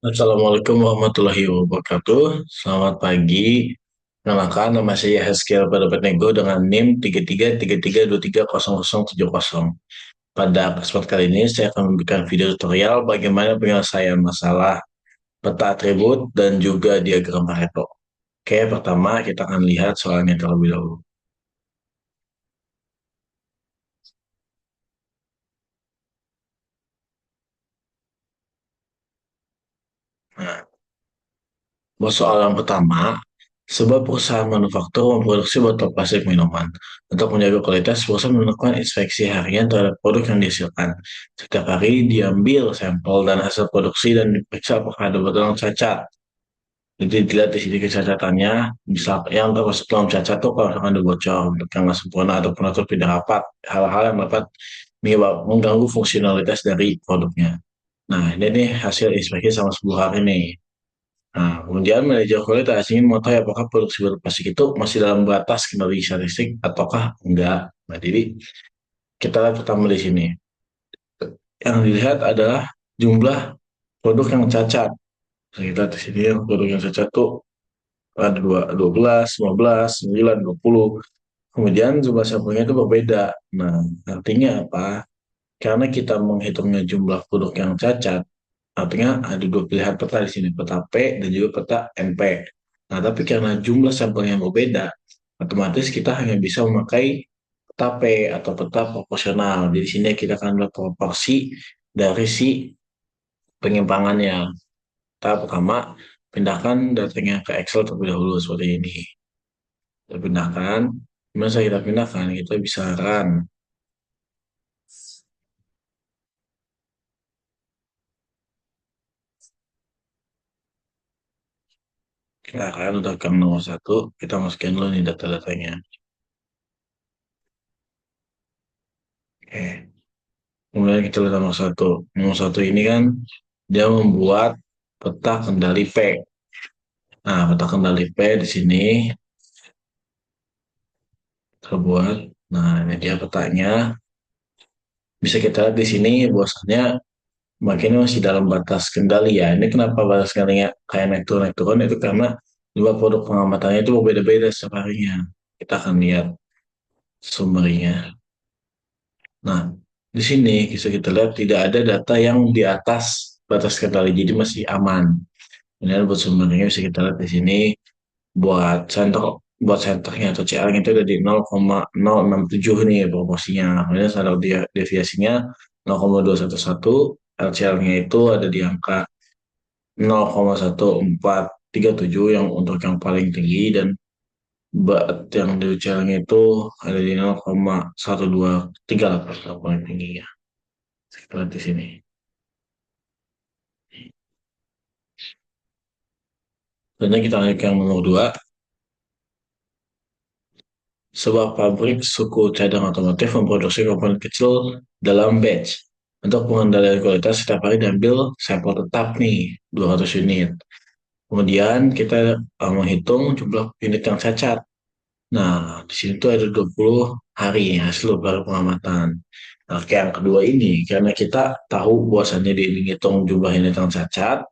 Assalamualaikum warahmatullahi wabarakatuh. Selamat pagi. Perkenalkan, nama saya Heskel pada Nego dengan NIM 3333230070. Pada kesempatan kali ini, saya akan memberikan video tutorial bagaimana penyelesaian masalah peta atribut dan juga diagram Pareto. Oke, pertama kita akan lihat soalnya terlebih dahulu. Nah, buat soal yang pertama, sebuah perusahaan manufaktur memproduksi botol plastik minuman. Untuk menjaga kualitas, perusahaan melakukan inspeksi harian terhadap produk yang dihasilkan. Setiap hari diambil sampel dan hasil produksi dan diperiksa apakah ada botol yang cacat. Jadi dilihat di sini kecacatannya, misal yang termasuk dalam cacat tuh kalau misalkan ada bocor, bentuk yang nggak sempurna atau penutup tidak rapat, hal-hal yang dapat mengganggu fungsionalitas dari produknya. Nah, ini nih hasil inspeksi sama 10 hari nih. Nah, kemudian manajer kualitas ingin mengetahui apakah produksi plastik itu masih dalam batas kendali statistik ataukah enggak. Nah, jadi kita lihat pertama di sini. Yang dilihat adalah jumlah produk yang cacat. Nah, kita lihat di sini yang produk yang cacat tuh ada 12, 15, 9, 20. Kemudian jumlah sampelnya itu berbeda. Nah, artinya apa? Karena kita menghitungnya jumlah produk yang cacat, artinya ada dua pilihan peta di sini, peta P dan juga peta NP. Nah, tapi karena jumlah sampel yang berbeda, otomatis kita hanya bisa memakai peta P atau peta proporsional. Di sini kita akan melihat proporsi dari si penyimpangannya. Tahap pertama, pindahkan datanya ke Excel terlebih dahulu seperti ini. Kita pindahkan. Gimana saya kita pindahkan? Kita bisa run. Kita akan udah ke nomor satu. Kita masukin dulu nih data-datanya. Oke. Kemudian kita lihat nomor satu. Nomor satu ini kan dia membuat peta kendali P. Nah, peta kendali P di sini terbuat. Nah, ini dia petanya. Bisa kita lihat di sini bahwasannya makinnya masih dalam batas kendali ya. Ini kenapa batas kendalinya kayak naik turun itu karena dua produk pengamatannya itu berbeda-beda setiap harinya. Kita akan lihat sumbernya. Nah, di sini bisa kita lihat tidak ada data yang di atas batas kendali, jadi masih aman. Kemudian buat sumbernya bisa kita lihat di sini buat senternya atau CR itu ada di 0,067 nih proporsinya. Kemudian standar deviasinya 0,211, LCR-nya itu ada di angka 0,1437 yang untuk yang paling tinggi dan yang di UCL-nya itu ada di 0,1238 yang paling tinggi ya. Kita lihat di sini. Dan kita lanjut ke yang nomor dua. Sebuah pabrik suku cadang otomotif memproduksi komponen kecil dalam batch. Untuk pengendalian kualitas setiap hari diambil sampel tetap nih 200 unit. Kemudian kita menghitung jumlah unit yang cacat. Nah, di sini tuh ada 20 hari hasil baru pengamatan. Nah, yang kedua ini, karena kita tahu bahwasannya dia menghitung jumlah unit yang cacat,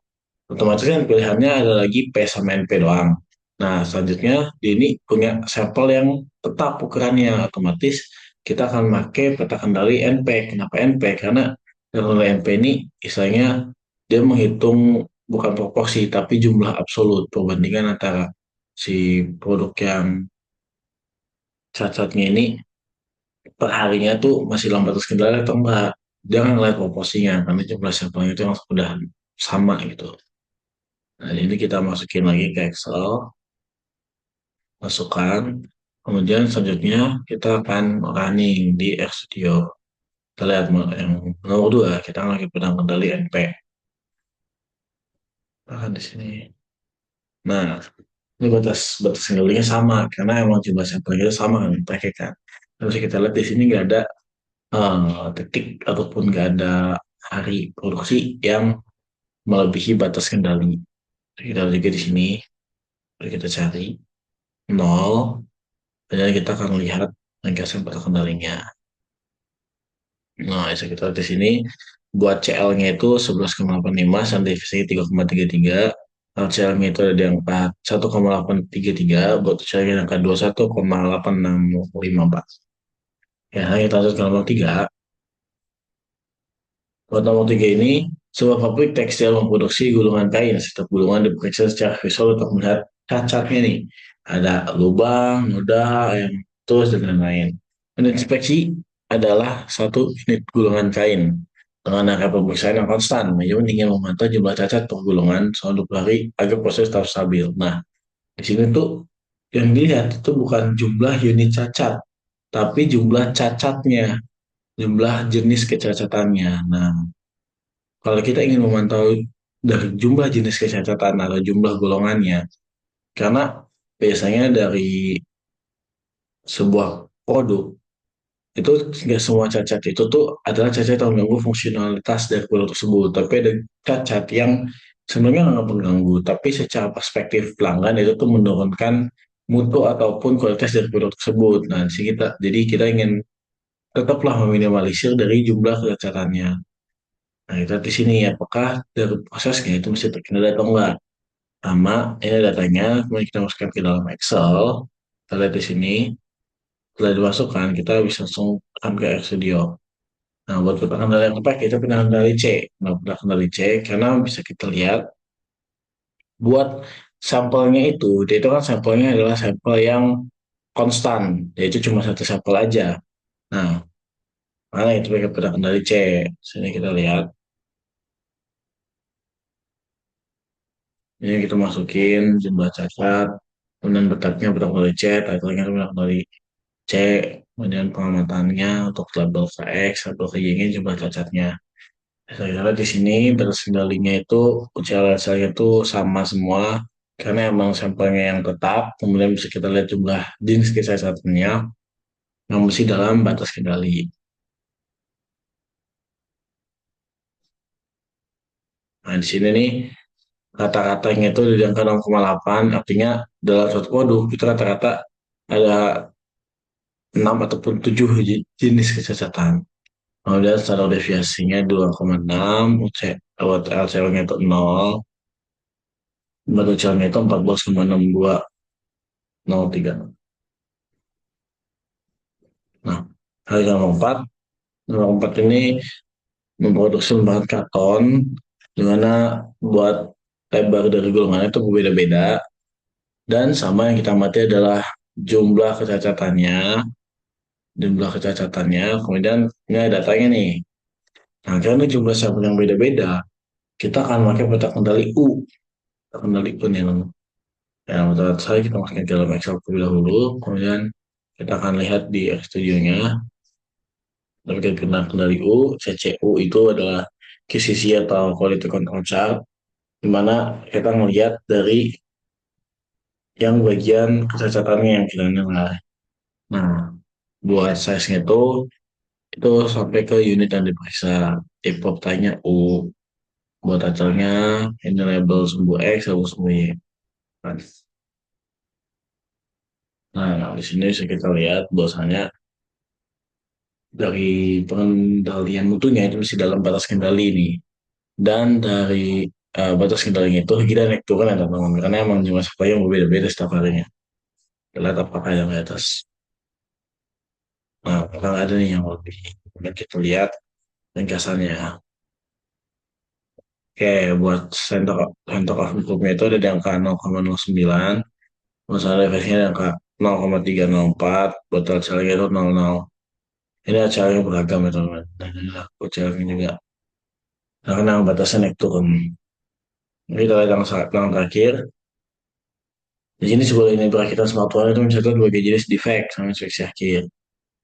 otomatis kan pilihannya ada lagi P sama NP doang. Nah, selanjutnya dia ini punya sampel yang tetap ukurannya. Otomatis kita akan pakai peta kendali NP. Kenapa NP? Karena kendali NP ini istilahnya dia menghitung bukan proporsi, tapi jumlah absolut perbandingan antara si produk yang cacatnya ini per harinya tuh masih dalam batas kendali atau enggak. Jangan ngeliat proporsinya, karena jumlah sampelnya itu yang sudah sama gitu. Nah, ini kita masukin lagi ke Excel, masukkan. Kemudian selanjutnya kita akan running di RStudio. Kita lihat yang nomor dua, kita lagi pedang kendali NP. Nah, di sini. Nah, ini batas batas kendalinya sama karena emang jumlah sampelnya itu sama kan, pakai kan. Terus kita lihat di sini nggak ada titik ataupun nggak ada hari produksi yang melebihi batas kendali. Kita lihat juga di sini, mari kita cari nol, dan kita akan lihat ringkasan batas kendalinya. Nah, bisa kita lihat di sini Buat CL-nya itu 11,85, standar deviasinya 3,33. LCL-nya itu ada di angka 1,833, buat UCL-nya di angka 21,8654. Ya, hanya kita ke nomor 3. Buat nomor 3 ini, sebuah pabrik tekstil memproduksi gulungan kain. Setiap gulungan diperiksa secara visual untuk melihat cacatnya nih. Ada lubang, noda, yang terus dan lain-lain. Inspeksi adalah satu unit gulungan kain dengan angka pemeriksaan yang konstan. Manajemen ingin memantau jumlah cacat per gulungan selama 20 hari agar proses tetap stabil. Nah, di sini tuh yang dilihat itu bukan jumlah unit cacat, tapi jumlah cacatnya, jumlah jenis kecacatannya. Nah, kalau kita ingin memantau dari jumlah jenis kecacatan atau jumlah golongannya, karena biasanya dari sebuah produk itu nggak semua cacat itu tuh adalah cacat yang mengganggu fungsionalitas dari produk tersebut, tapi ada cacat yang sebenarnya nggak mengganggu, tapi secara perspektif pelanggan itu tuh menurunkan mutu ataupun kualitas dari produk tersebut. Nah, jadi kita ingin tetaplah meminimalisir dari jumlah kecacatannya. Nah, kita di sini apakah dari prosesnya itu mesti terkendali atau enggak? Sama, ini datanya, kemudian kita masukkan ke dalam Excel. Kita lihat di sini, setelah dimasukkan, kita bisa langsung tekan ke RStudio. Nah, buat kita kendali yang tepat, kita pindah kendali C. Nah, pindah kendali C, karena bisa kita lihat, buat sampelnya itu kan sampelnya adalah sampel yang konstan, yaitu cuma satu sampel aja. Nah, mana itu kita pindah kendali C. Sini kita lihat, ini kita masukin jumlah cacat, kemudian letaknya pindah kendali C, title-nya pindah kendali C, kemudian pengamatannya untuk label KX, label KY-nya jumlah cacatnya. Saya kira di sini batas kendalinya itu ujian saya itu sama semua karena emang sampelnya yang tetap, kemudian bisa kita lihat jumlah jenis kecacatannya yang masih dalam batas kendali. Nah, di sini nih kata-katanya itu di angka 0,8, artinya dalam suatu produk itu rata-rata ada 6 ataupun 7 jenis kecacatan. Kemudian standar deviasinya 2,6, LCL-nya itu 0, batu ucialnya itu 14,6203. Nah, harga nomor 4 ini memproduksi lembaran karton, di mana buat lebar dari golongannya itu berbeda-beda, dan sama yang kita amati adalah jumlah kecacatannya, kemudian ini ada datanya nih. Nah, karena jumlah sampel yang beda-beda, kita akan pakai peta kendali U, peta kendali U nih. Ya, menurut saya kita masukkan ke dalam Excel terlebih dahulu, kemudian kita akan lihat di Studio-nya. Tapi kita kendali U, CCU itu adalah QCC atau Quality Control Chart, di mana kita melihat dari yang bagian kecacatannya yang kita nilai. Nah, buat size-nya itu sampai ke unit yang diperiksa. Tipe tanya U, buat acaranya ini label sumbu X, label sumbu Y. Nah, di sini bisa kita lihat bahwasanya dari pengendalian mutunya itu masih dalam batas kendali ini, dan dari batas kendalinya itu kita naik turun ada teman karena emang jumlah supply yang berbeda-beda setiap harinya. Kita lihat apakah yang di atas. Nah, apakah ada nih yang lebih. Kemudian kita lihat ringkasannya. Oke, buat center of improvement itu ada di angka 0,09, masalah efeknya di angka 0,304, buat acaranya itu 00. Ini acaranya beragam ya teman-teman. Dan ini acaranya juga. Karena batasnya naik turun. Ini kita lihat yang terakhir. Di sini sebuah ini perakitan smartphone itu mencatat berbagai jenis defect sama inspeksi akhir.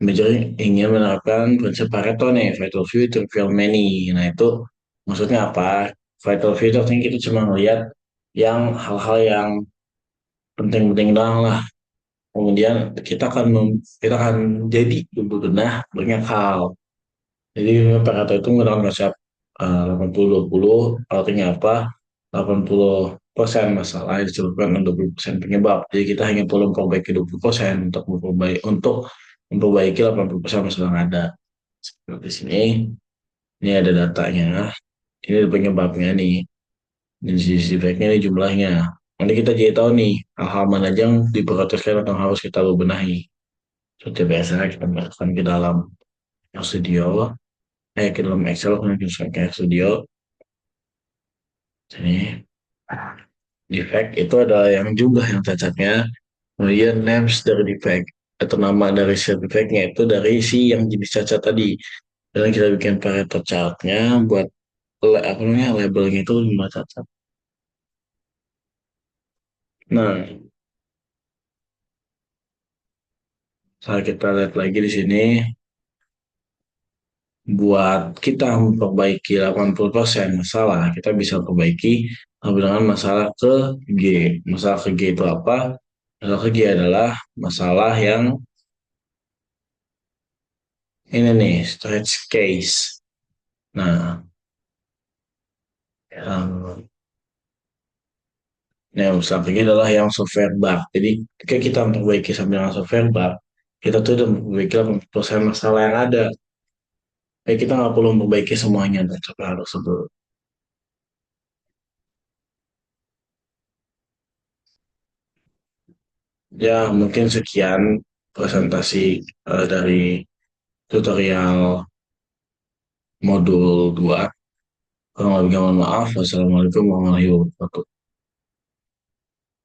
Major ingin menerapkan prinsip Pareto nih, vital few to reveal many. Nah itu maksudnya apa? Vital few itu artinya kita cuma ngelihat yang hal-hal yang penting-penting doang lah. Kemudian kita akan jadi bebenah banyak hal. Jadi Pareto itu menggunakan konsep 80-20, artinya apa? 80% masalah yang disebabkan 20% penyebab. Jadi kita hanya perlu memperbaiki 20% untuk memperbaiki 80% masalah yang ada. Seperti sini. Ini ada datanya. Ini penyebabnya nih. Dan sisi defeknya ini jumlahnya. Nanti kita jadi tahu nih hal-hal mana aja yang diproteskan atau harus kita benahi. Seperti biasa kita masukkan ke dalam Studio, ke dalam Excel, kemudian masukkan ke Studio. Sini, defect itu adalah yang jumlah yang cacatnya. Kemudian names dari defect atau nama dari si defectnya itu dari si yang jenis cacat tadi. Dan kita bikin Pareto chartnya buat apa namanya labelnya itu lima cacat. Nah, saat kita lihat lagi di sini, buat kita memperbaiki 80% masalah, kita bisa perbaiki dengan masalah ke G. Masalah ke G itu apa? Masalah ke G adalah masalah yang ini nih, stretch case. Nah, yang yang satunya adalah yang software bug. Jadi, ketika kita memperbaiki sambil dengan software bug, kita tuh udah memperbaiki 80% masalah yang ada. Kita nggak perlu memperbaiki semuanya dan software tersebut. Ya, mungkin sekian presentasi dari tutorial modul 2. Kurang lebih mohon maaf. Wassalamualaikum warahmatullahi wabarakatuh.